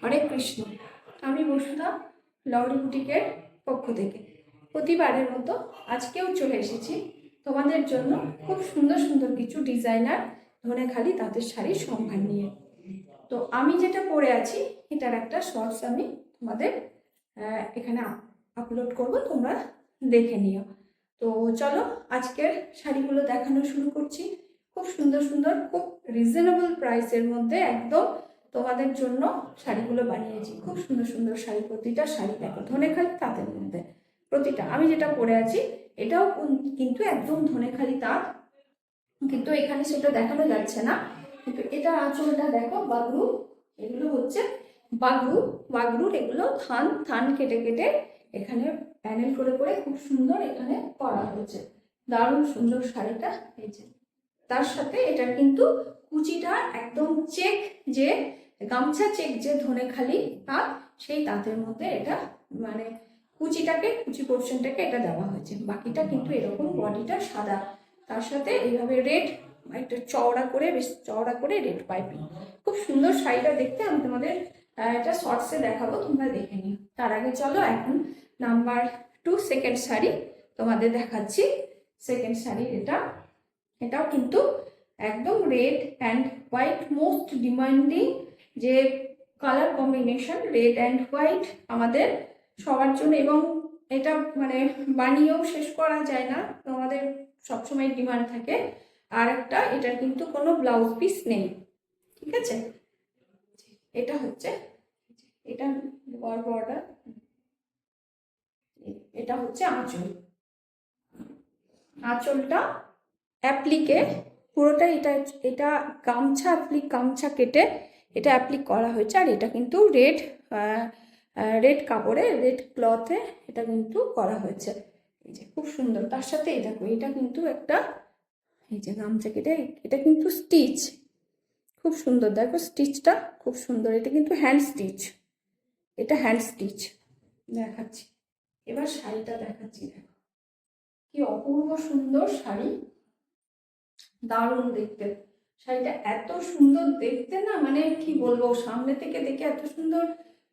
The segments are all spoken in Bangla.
হরে কৃষ্ণ। আমি বসুধা, লরি বুটিকের পক্ষ থেকে প্রতিবারের মতো আজকেও চলে এসেছি তোমাদের জন্য খুব সুন্দর সুন্দর কিছু ডিজাইনার ধনেখালি তাঁতের শাড়ির সম্ভার নিয়ে। তো আমি যেটা পরে আছি এটার একটা শর্টস আমি তোমাদের এখানে আপলোড করব, তোমরা দেখে নিও। তো চলো আজকের শাড়িগুলো দেখানো শুরু করছি। খুব সুন্দর সুন্দর, খুব রিজনেবল প্রাইসের মধ্যে একদম তোমাদের জন্য শাড়িগুলো বানিয়েছি। খুব সুন্দর সুন্দর শাড়ি, প্রতিটা শাড়ি দেখো ধনেখালি তাঁতের মধ্যে। প্রতিটা আমি যেটা পরে আছি এটাও কিন্তু একদম ধনেখালি তাঁত, কিন্তু এখানে সেটা দেখানো যাচ্ছে না। কিন্তু এটা আঁচলটা দেখো বাগরু, এগুলো হচ্ছে বাগরু। বাগরুর এগুলো থান থান কেটে কেটে এখানে প্যানেল করে করে খুব সুন্দর এখানে করা হয়েছে। দারুণ সুন্দর শাড়িটা। এই যে তার সাথে এটা কিন্তু কুচিটা একদম চেক, যে গামছা চেক যে ধনেখালি তাঁত, সেই তাঁতের মধ্যে এটা মানে কুচিটাকে, কুচি পোর্শনটাকে এটা দেওয়া হয়েছে। বাকিটা কিন্তু এরকম বডিটা সাদা, তার সাথে এইভাবে রেড, একটা চওড়া করে, বেশ চওড়া করে রেড পাইপিং। খুব সুন্দর শাড়িটা দেখতে। আমি তোমাদের এটা শর্টসে দেখাবো, তোমরা দেখে নিও। তার আগে চলো এখন নাম্বার 2 সেকেন্ড শাড়ি তোমাদের দেখাচ্ছি। সেকেন্ড শাড়ি এটাও কিন্তু একদম red and white, most demanding যে colour combination, red and white আমাদের সবার জন্য, এবং এটা মানে বানিয়েও শেষ করা যায় না, তো আমাদের সবসময় ডিমান্ড থাকে। আর একটা, এটার কিন্তু কোনো ব্লাউজ পিস নেই, ঠিক আছে। এটা হচ্ছে, এটা বর্ডার, এটা হচ্ছে আঁচল। আঁচলটা অ্যাপ্লিকে পুরোটা, এটা এটা গামছা অ্যাপ্লিক, গামছা কেটে এটা অ্যাপ্লিক করা হয়েছে। আর এটা কিন্তু রেড কাপড়ে, রেড ক্লথে এটা কিন্তু করা হয়েছে। এই যে খুব সুন্দর। তার সাথে এই দেখো, এটা কিন্তু একটা, এই যে গামছা কেটে, এটা কিন্তু স্টিচ খুব সুন্দর, দেখো স্টিচটা খুব সুন্দর। এটা কিন্তু হ্যান্ড স্টিচ, এটা হ্যান্ড স্টিচ দেখাচ্ছি। এবার শাড়িটা দেখাচ্ছি, দেখো কি অপূর্ব সুন্দর শাড়ি, দারুণ দেখতে। শাড়িটা এত সুন্দর দেখতে না, মানে কি বলবো, সামনে থেকে দেখে এত সুন্দর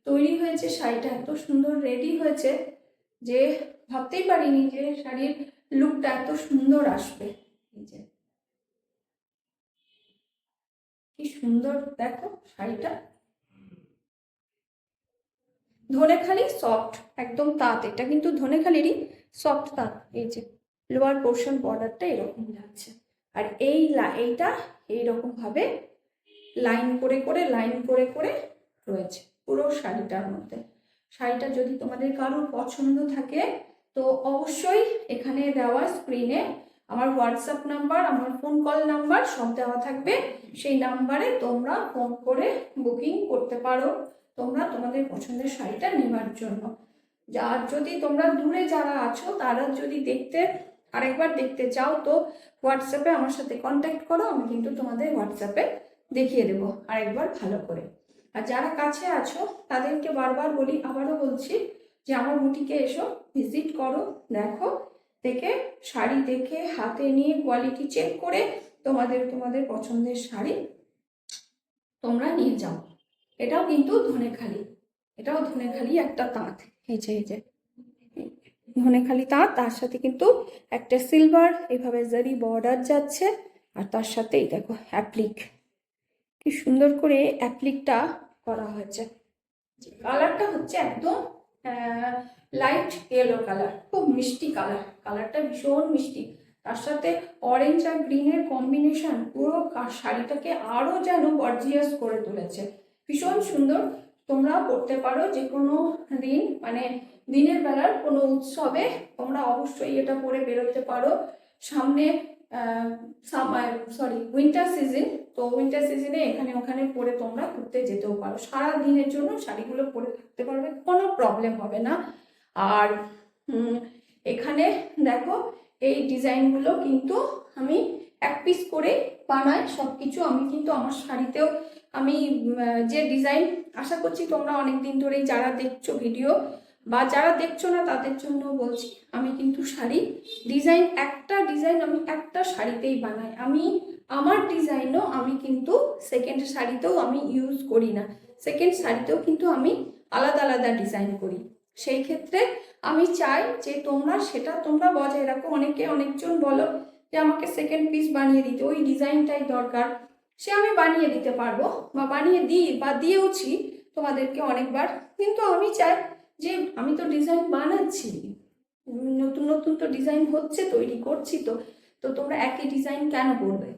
তৈরি হয়েছে শাড়িটা, এত সুন্দর রেডি হয়েছে যে ভাবতেই পারিনি যে শাড়ির লুকটা এত সুন্দর আসবে। এই যে কি সুন্দর দেখো শাড়িটা, ধনেখালি সফট একদম তাঁত, এটা কিন্তু ধনেখালিরই সফট তাঁত। এই যে লোয়ার পোর্শন বর্ডারটা এরকম যাচ্ছে, আর এইটা এইরকম ভাবে লাইন করে করে, লাইন করে করে রয়েছে পুরো শাড়িটার মধ্যে। শাড়িটা যদি তোমাদের কারোর পছন্দ থাকে তো অবশ্যই এখানে দেওয়া স্ক্রিনে আমার হোয়াটসঅ্যাপ নাম্বার, আমার ফোন কল নাম্বার সব দেওয়া থাকবে। সেই নাম্বারে তোমরা ফোন করে বুকিং করতে পারো তোমরা তোমাদের পছন্দের শাড়িটা নেওয়ার জন্য। আর যদি তোমরা দূরে যারা আছো তারা যদি আরেকবার দেখতে চাও তো হোয়াটসঅ্যাপে আমার সাথে কন্ট্যাক্ট করো, আমি কিন্তু তোমাদের হোয়াটসঅ্যাপে দেখিয়ে দেবো আরেকবার ভালো করে। আর যারা কাছে আছো তাদেরকে বারবার বলি, আবারও বলছি যে আমার বুটিকে এসো, ভিজিট করো, দেখো, দেখে শাড়ি দেখে হাতে নিয়ে কোয়ালিটি চেক করে তোমাদের পছন্দের শাড়ি তোমরা নিয়ে যাও। এটাও কিন্তু ধনেখালি, এটাও ধনেখালি একটা তাঁত। এই যে ধনেখালি তাঁত, তার সাথে কিন্তু একটা সিলভার এভাবে জারি বর্ডার যাচ্ছে। আর তার সাথে এই দেখো অ্যাপ্লিক, কি সুন্দর করে অ্যাপ্লিকটা করা হয়েছে। কালারটা হচ্ছে একদম লাইট ইয়েলো কালার, খুব মিষ্টি কালার, কালারটা ভীষণ মিষ্টি। তার সাথে অরেঞ্জ আর গ্রিনের কম্বিনেশন পুরো শাড়িটাকে আরো যেন গর্জিয়াস করে তুলেছে, ভীষণ সুন্দর। তোমরা পরতে পারো যে কোনো দিন, মানে দিনের বেলার কোনো উৎসবে তোমরা অবশ্যই এটা পরে বেরোতে পারো। সামনে উইন্টার সিজন, তো উইন্টার সিজনে এখানে ওখানে পরে তোমরা ঘুরতে যেতেও পারো, সারা দিনের জন্য শাড়িগুলো পরে থাকতে পারবে, কোনো প্রবলেম হবে না। আর এখানে দেখো এই ডিজাইনগুলো কিন্তু আমি এক পিস করে বানাই সব কিছু। আমি কিন্তু আমার শাড়িতেও আমি যে ডিজাইন, আশা করছি তোমরা অনেক দিন ধরেই যারা দেখছো ভিডিও বা যারা দেখছো না তাদের জন্য বলছি, আমি কিন্তু শাড়ি একটা ডিজাইন আমি একটা শাড়িতেই বানাই। আমি আমার ডিজাইনও আমি কিন্তু সেকেন্ড শাড়িতেও আমি ইউজ করি না, সেকেন্ড শাড়িতেও কিন্তু আমি আলাদা আলাদা ডিজাইন করি। সেই ক্ষেত্রে আমি চাই যে তোমরা বজায় রাখো। অনেকজন বলো যে আমাকে সেকেন্ড পিস বানিয়ে দিতে, ওই ডিজাইনটাই দরকার, সে আমি বানিয়ে দিতে পারবো বা বানিয়ে দিই বা দিয়েওছি তোমাদেরকে অনেকবার। কিন্তু আমি চাই যে আমি তো ডিজাইন বানাচ্ছি, নতুন নতুন তো ডিজাইন হচ্ছে, তৈরি করছি, তো তো তোমরা একই ডিজাইন কেন করবে?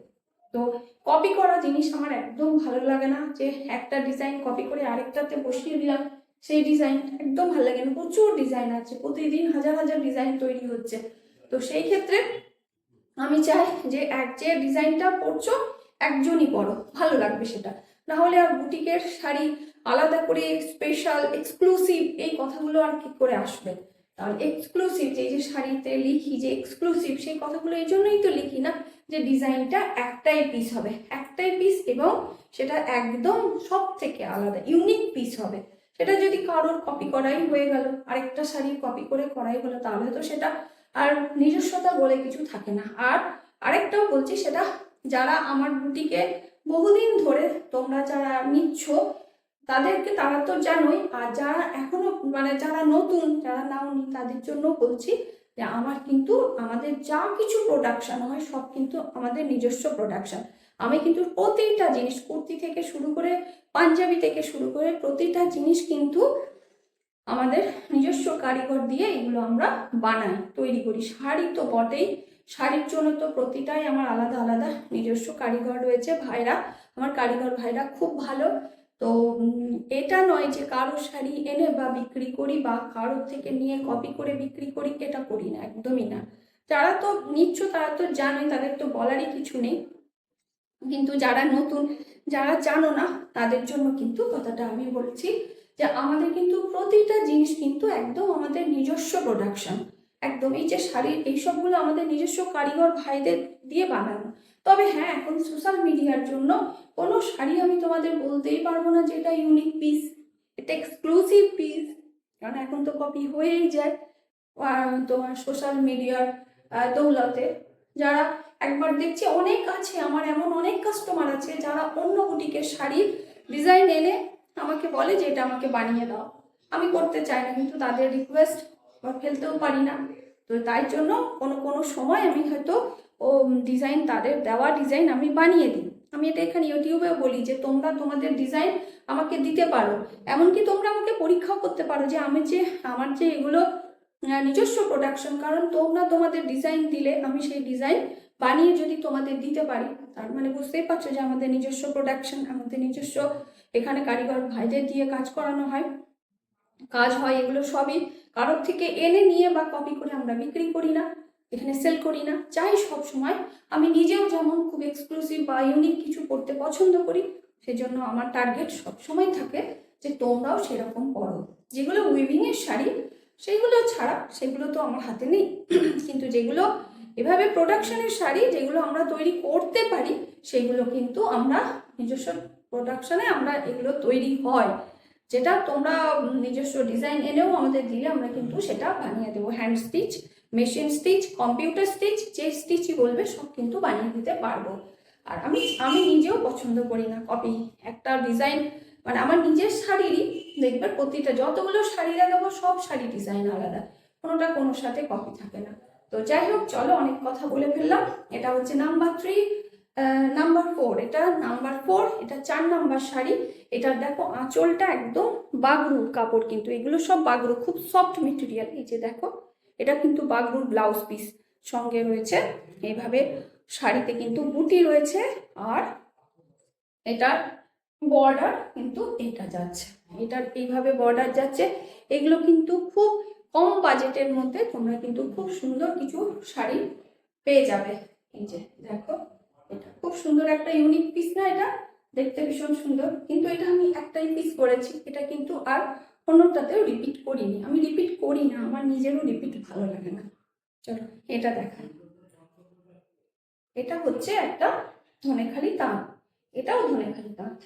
তো কপি করা জিনিস আমার একদম ভালো লাগে না, যে একটা ডিজাইন কপি করে আরেকটাতে বসিয়ে দিলাম, সেই ডিজাইন একদম ভালো লাগে না। প্রচুর ডিজাইন আছে, প্রতিদিন হাজার হাজার ডিজাইন তৈরি হচ্ছে। তো সেই ক্ষেত্রে আমি চাই যে ডিজাইনটা পরছো একজনই পরো, ভালো লাগবে সেটা। না হলে আর বুটিকের শাড়ি আলাদা করে স্পেশাল এক্সক্লুসিভ এই কথাগুলো আর কি করে আসবে? তাহলে এক্সক্লুসিভ যে শাড়িতে লিখি যে এক্সক্লুসিভ, সেই কথাগুলো এই জন্যই তো লিখি না, যে ডিজাইনটা একটাই পিস হবে, একটাই পিস, এবং সেটা একদম সব থেকে আলাদা ইউনিক পিস হবে। সেটা যদি কারোর কপি করাই হয়ে গেল, আরেকটা শাড়ি কপি করে করাই হলো, তাহলে তো সেটা আর নিজস্বতা বলে কিছু থাকে না। আর আরেকটাও বলছি, সেটা যারা আমার বুটিকে বহুদিন ধরে তোমরা যারা নিচ্ছ তারা তো জানোই, আর যারা এখনো মানে যারা নতুন, যারা নাওনি, তাদের জন্য বলছি যে আমাদের যা কিছু প্রোডাকশন হয় সব কিন্তু আমাদের নিজস্ব প্রোডাকশন। আমি কিন্তু প্রতিটা জিনিস, কুর্তি থেকে শুরু করে পাঞ্জাবি থেকে শুরু করে প্রতিটা জিনিস কিন্তু আমাদের নিজস্ব কারিগর দিয়ে এগুলো আমরা বানাই, তৈরি করি। শাড়ি তো বটেই, শাড়ির জন্য তো প্রতিটাই আমার আলাদা আলাদা নিজস্ব কারিগর রয়েছে। আমার কারিগর ভাইরা খুব ভালো। তো এটা নয় যে কারো শাড়ি এনে বা বিক্রি করি বা কারোর থেকে নিয়ে কপি করে বিক্রি করি, এটা করি না, একদমই না। যারা তো নিচ্ছ তারা তো জানে, তাদের তো বলারই কিছু নেই। কিন্তু যারা নতুন, যারা জানো না, তাদের জন্য কিন্তু কথাটা আমি বলছি যে আমাদের কিন্তু প্রতিটা জিনিস কিন্তু একদম আমাদের নিজস্ব প্রোডাকশন। একদম এই যে শাড়ির এইসবগুলো আমাদের নিজস্ব কারিগর ভাইদের দিয়ে বানানো। তবে হ্যাঁ, এখন সোশ্যাল মিডিয়ার জন্য কোনো শাড়ি আমি তোমাদের বলতেই পারবো না যে এটা ইউনিক পিস, এটা এক্সক্লুসিভ পিস, কারণ এখন তো কপি হয়েই যায় তোমার সোশ্যাল মিডিয়ার দৌলতে। যারা একবার দেখছি, অনেক আছে আমার এমন অনেক কাস্টমার আছে যারা অন্য বুটিকের শাড়ির ডিজাইন এনে আমাকে বলে যে এটা আমাকে বানিয়ে দাও। আমি করতে চাই না, কিন্তু তাদের রিকোয়েস্ট ফেলতেও পারি না। তো তাই জন্য কোনো সময় আমি হয়তো ডিজাইন, তাদের দেওয়া ডিজাইন আমি বানিয়ে দিই। আমি এটা এখানে ইউটিউবেও বলি যে তোমরা তোমাদের ডিজাইন আমাকে দিতে পারো, এমনকি তোমরা আমাকে পরীক্ষাও করতে পারো যে আমার যে এগুলো নিজস্ব প্রোডাকশন। কারণ তোমরা তোমাদের ডিজাইন দিলে আমি সেই ডিজাইন বানিয়ে যদি তোমাদের দিতে পারি, তার মানে বুঝতেই পারছো যে আমাদের নিজস্ব প্রোডাকশন, আমাদের নিজস্ব এখানে কারিগর ভাইদের দিয়ে কাজ করানো হয়। এগুলো সবই কারোর থেকে এনে নিয়ে বা কপি করে আমরা বিক্রি করি না, এখানে সেল করি না। চাই সব সময় আমি নিজেও যেমন খুব এক্সক্লুসিভ বা ইউনিক কিছু করতে পছন্দ করি, সেজন্য আমার টার্গেট সবসময় থাকে যে তোমরাও সেরকম করো। যেগুলো উইভিংয়ের শাড়ি সেগুলো ছাড়া, সেগুলো তো আমার হাতে নেই, কিন্তু যেগুলো এভাবে প্রোডাকশনের শাড়ি যেগুলো আমরা তৈরি করতে পারি, সেগুলো কিন্তু আমরা নিজস্ব প্রোডাকশনে আমরা এগুলো তৈরি হয়, যেটা তোমরা নিজস্ব ডিজাইন এনেও আমাদের দিলে আমরা কিন্তু সেটা বানিয়ে দেবো। Hand stitch, machine stitch, computer stitch, যে স্টিচই বলবে সব কিন্তু বানিয়ে দিতে পারবো। আর আমি নিজেও পছন্দ করি না কপি। একটা ডিজাইন মানে আমার নিজের শাড়িরই দেখবে প্রতিটা যতগুলো শাড়ি লাগাবো সব শাড়ি ডিজাইন আলাদা, কোনোটা কোনোর সাথে কপি থাকে না। তো যাই হোক, চলো অনেক কথা বলে ফেললাম। এটা হচ্ছে নাম্বার 3, নাম্বার 4, এটা নাম্বার 4, এটা 4 নাম্বার শাড়ি। এটা দেখো আঁচলটা একদম বাগরুর কাপড়, কিন্তু এগুলো সব বাগরু, খুব সফট মেটেরিয়াল। এই যে দেখো, এটা কিন্তু বাগরুর ব্লাউজ পিস সঙ্গে রয়েছে। এইভাবে শাড়িতে কিন্তু বুটি রয়েছে, আর এটার বর্ডার কিন্তু এটা যাচ্ছে, এটার এইভাবে বর্ডার যাচ্ছে। এগুলো কিন্তু খুব কম বাজেটের মধ্যে তোমরা কিন্তু খুব সুন্দর কিছু শাড়ি পেয়ে যাবে। এই যে দেখো, এটা খুব সুন্দর একটা ইউনিক পিস না? এটা দেখতে ভীষণ সুন্দর, কিন্তু এটা আমি একটাই পিস করেছি, এটা কিন্তু আর অন্যটাতেও রিপিট করিনি। আমি রিপিট করি না, আমার নিজেরও রিপিট ভালো লাগে না। চলো এটা দেখাই। এটা হচ্ছে একটা ধনেখালি তাঁত, এটাও ধনেখালি তাঁত।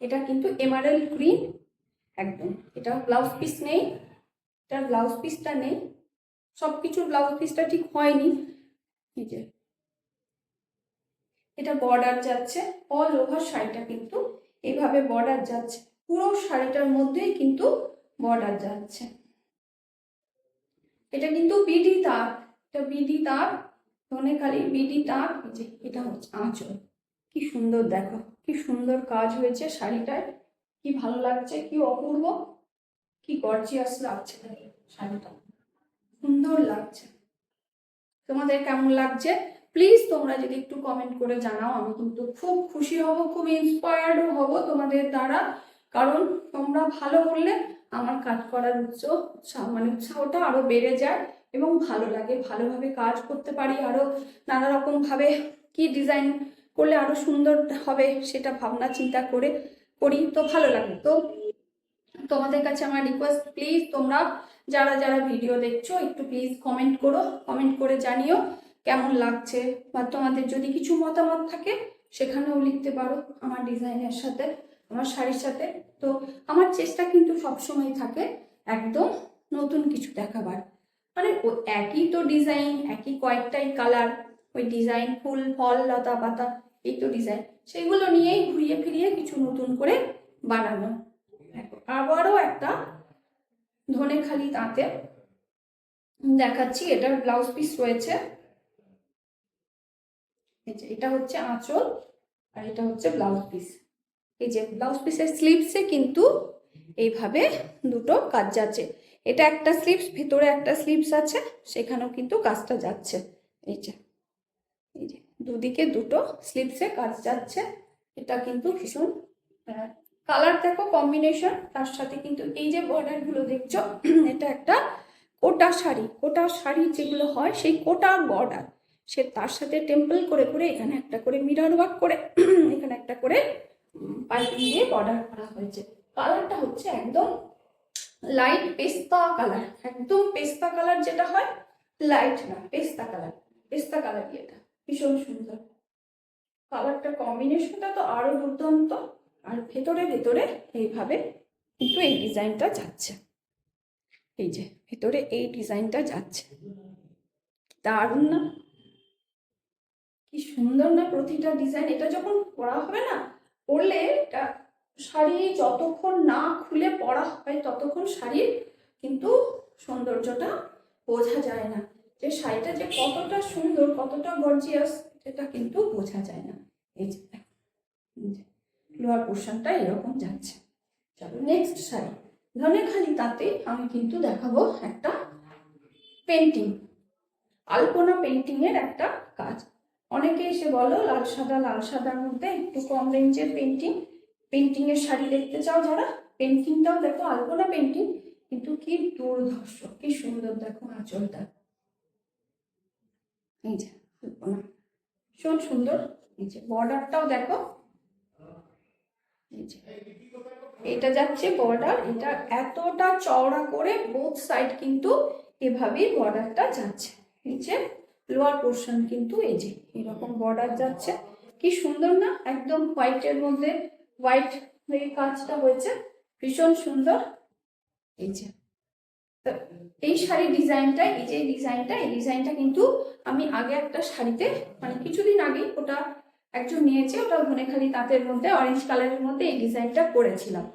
এটা কিন্তু এমারেল্ড গ্রিন একদম। এটা ব্লাউজ পিস নেই, এটা ব্লাউজ পিসটা নেই, সব কিছুর ব্লাউজ পিসটা ঠিক হয়নি, এই যে এটা বর্ডার যাচ্ছে, অল ওভার শাড়িটা কিন্তু এইভাবে বর্ডার যাচ্ছে, পুরো শাড়িটার মধ্যেই কিন্তু বর্ডার যাচ্ছে। এটা কিন্তু বিডি তাঁত, এটা বিডি তাঁত, ধনেখালি বিডি তাঁত। এই যে এটা হচ্ছে আঁচল, কি সুন্দর দেখো, কি সুন্দর কাজ হয়েছে শাড়িটায়, কি ভালো লাগছে, কি অপূর্ব, কি গর্জিয়াস লাগছে শাড়িটা, সুন্দর লাগছে। তোমাদের কেমন লাগছে প্লিজ তোমরা যদি একটু কমেন্ট করে জানাও, আমি কিন্তু খুব খুশি হব, খুব ইন্সপায়ার্ডও হব তোমাদের দ্বারা। কারণ তোমরা ভালো বললে আমার কাজ করার উৎসাহটা আরো বেড়ে যায় এবং ভালো লাগে, ভালোভাবে কাজ করতে পারি, আরো নানা রকম ভাবে কি ডিজাইন করলে আরো সুন্দর হবে সেটা ভাবনা চিন্তা করে করি, তো ভালো লাগে। তো তোমাদের কাছে আমার রিকোয়েস্ট, প্লিজ তোমরা যারা যারা ভিডিও দেখছো একটু প্লিজ কমেন্ট করো, কমেন্ট করে জানিও কেমন লাগছে, বা তোমাদের যদি কিছু মতামত থাকে সেখানেও লিখতে পারো আমার ডিজাইনের সাথে, আমার শাড়ির সাথে। তো আমার চেষ্টা কিন্তু সবসময় থাকে একদম নতুন কিছু দেখাবার, মানে একই তো ডিজাইন, একই কয়েকটাই কালার, ওই ডিজাইন ফুল ফল লতা পাতা এই তো ডিজাইন, সেগুলো নিয়েই ঘুরিয়ে ফিরিয়ে কিছু নতুন করে বানানো। আবারও একটা ধনেখালি তাঁতে দেখাচ্ছি, এটার ব্লাউজ পিস রয়েছে, এটা হচ্ছে আঁচল আর এটা হচ্ছে ব্লাউজ পিস। এই যে ব্লাউজ পিসের স্লিভসে কিন্তু এইভাবে দুটো কাজ যাচ্ছে, এটা একটা স্লিভস, ভিতরে একটা স্লিভস আছে, সেখানেও কিন্তু কাজটা যাচ্ছে। এই যে দুদিকে দুটো স্লিভসে কাজ যাচ্ছে, এটা কিন্তু ভীষণ কালার দেখো কম্বিনেশন, তার সাথে কিন্তু এই যে বর্ডার গুলো দেখছো এটা একটা কোটা শাড়ি, কোটা শাড়ি যেগুলো হয় সেই কোটার বর্ডার, সে তার সাথে টেম্পল করে করে এখানে একটা করে মিরর ওয়ার্ক করে এখানে একটা করে পাইপিং দিয়ে বর্ডার করা হয়েছে। কালারটা হচ্ছে একদম লাইট পেস্তা কালার, একদম পেস্তা কালার যেটা হয়, লাইট না পেস্তা কালার, পেস্তা কালার এটা ভীষণ সুন্দর, কালারটা কম্বিনেশনটা তো আরো দুর্দান্ত। আর ভেতরে ভেতরে এইভাবে কিন্তু এই ডিজাইনটা যাচ্ছে, এই যে ভেতরে এই ডিজাইনটা যাচ্ছে, দারুণ না, কি সুন্দর না প্রতিটা ডিজাইন। এটা যখন পরা হবে না, পরলে এটা শাড়ি যতক্ষণ না খুলে পরা হয় ততক্ষণ শাড়ির কিন্তু সৌন্দর্যটা বোঝা যায় না, যে শাড়িটা যে কতটা সুন্দর কতটা গর্জিয়াস সেটা কিন্তু বোঝা যায় না। এই যে লোয়ার পোর্শনটা এরকম যাচ্ছে। চলো নেক্সট শাড়ি, ধনেখালি তাতে আমি কিন্তু দেখাবো একটা পেন্টিং, আলপনা পেন্টিং এর একটা কাজ। অনেকে এসে বলো লাল সাদার মধ্যে একটু কম রেঞ্জের পেন্টিং এর শাড়ি দেখতে চাও যারা, পেন্টিংটাও দেখো আলপনা পেন্টিং, কিন্তু কি দুর্ধর্ষ, কি সুন্দর দেখো আঁচলটা, এই যে আলপনা ভীষণ সুন্দর। এই যে বর্ডারটাও দেখো, এই যে এটা যাচ্ছে বর্ডার, এটা এতটা চওড়া করে বোথ সাইড কিন্তু এভাবেই বর্ডারটা যাচ্ছে, নিচে লোয়ার পোর্শন কিন্তু এই যে এরকম বর্ডার যাচ্ছে, কি সুন্দর না, একদম হোয়াইটের মধ্যে হোয়াইট হয়ে কাজটা হয়েছে, ভীষণ সুন্দর। এই যে এই শাড়ির ডিজাইনটা, এই যে ডিজাইনটা কিন্তু আমি আগে একটা শাড়িতে মানে কিছুদিন আগে ওটা একজন নিয়েছে, ওটা ধনেখালি তাঁতের মধ্যে অরেঞ্জ কালারের মধ্যে এই ডিজাইনটা করেছিলাম,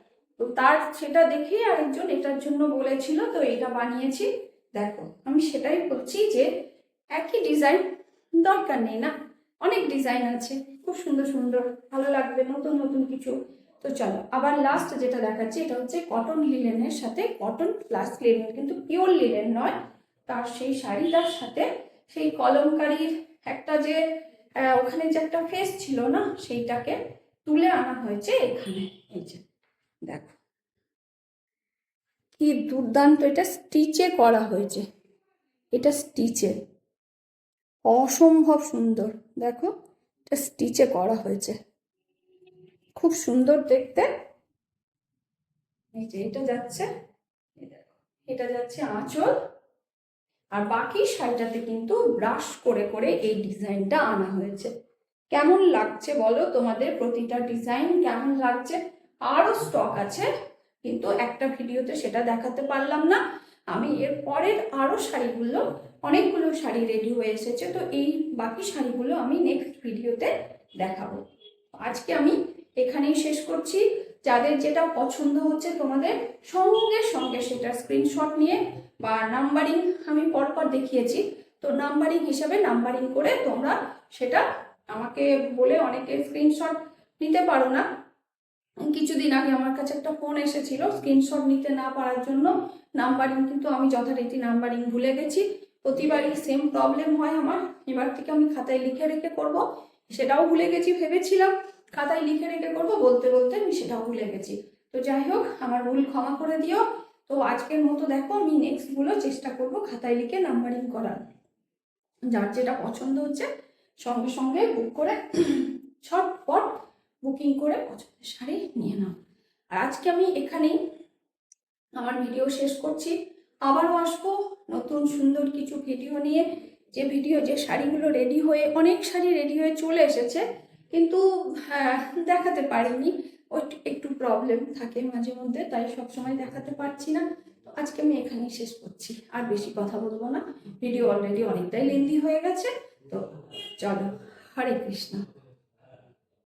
তো তার সেটা দেখেই আরেকজন এটার জন্য বলেছিল, তো এটা বানিয়েছি। দেখো আমি সেটাই বলছি যে একই ডিজাইন দরকার নেই না, অনেক ডিজাইন আছে খুব সুন্দর সুন্দর, ভালো লাগবে নতুন নতুন কিছু। তো চলো আবার লাস্ট যেটা দেখাচ্ছি, এটা হচ্ছে কটন লিলেনের সাথে, কটন প্লাস লিলেন কিন্তু পিওর লিলেন নয়, তার সেই শাড়িটার সাথে সেই কলমকারীর একটা যে ওখানে যে একটা ফেস ছিল না, সেইটাকে তুলে আনা হয়েছে এখানে। এই যে দেখো কি দুর্দান্ত, এটা স্টিচে করা হয়েছে, এটা স্টিচে অসম্ভব সুন্দর, দেখো এটা স্টিচে করা হয়েছে, খুব সুন্দর দেখতে। এই যে এটা যাচ্ছে, এটা যাচ্ছে আঁচল, আর বাকি শাড়িটাতে কিন্তু ব্রাশ করে করে এই ডিজাইনটা আনা হয়েছে। কেমন লাগছে বলো তোমাদের, প্রতিটা ডিজাইন কেমন লাগছে? আরো স্টক আছে কিন্তু একটা ভিডিওতে সেটা দেখাতে পারলাম না, আমি এর পরের আরো শাড়িগুলো অনেকগুলো শাড়ি রেডি হয়ে এসেছে, তো এই বাকি শাড়িগুলো আমি নেক্সট ভিডিওতে দেখাবো। আজকে আমি এখানেই শেষ করছি। যাদের যেটা পছন্দ হচ্ছে তোমাদের সঙ্গে সঙ্গে সেটা স্ক্রিনশট নিয়ে বা নাম্বারিং আমি পরপর দেখিয়েছি, তো নাম্বারিং হিসাবে নাম্বারিং করে তোমরা সেটা আমাকে বলে, অনেকে স্ক্রিনশট নিতে পারো না। কিছুদিন আগে আমার কাছে একটা ফোন এসেছিল স্ক্রিনশট নিতে না পারার জন্য। নাম্বারিং কিন্তু আমি যথারীতি নাম্বারিং ভুলে গেছি, প্রতিবারই সেম প্রবলেম হয় আমার। এবার থেকে আমি খাতায় লিখে রেখে করব, সেটাও ভুলে গেছি। ভেবেছিলাম খাতায় লিখে রেখে করব, বলতে বলতে আমি সেটাও ভুলে গেছি। তো যাই হোক, আমার ভুল ক্ষমা করে দিও। তো আজকের মতো দেখো, আমি নেক্সটগুলো চেষ্টা করব খাতায় লিখে নাম্বারিং করার। যার যেটা পছন্দ হচ্ছে সঙ্গে সঙ্গে বুক করে ছটপট বুকিং করে পছন্দের শাড়ি নিয়ে নাও। আর আজকে আমি এখানেই আমার ভিডিও শেষ করছি। আবারও আসবো নতুন সুন্দর কিছু ভিডিও নিয়ে। যে শাড়িগুলো রেডি হয়ে, অনেক শাড়ি রেডি হয়ে চলে এসেছে, কিন্তু দেখাতে পারিনি। ওই একটু প্রবলেম থাকে মাঝে মধ্যে, তাই সবসময় দেখাতে পারছি না। তো আজকে আমি এখানেই শেষ করছি, আর বেশি কথা বলবো না, ভিডিও অলরেডি অনেকটাই লেন্দি হয়ে গেছে। তো চলো, হরে কৃষ্ণ।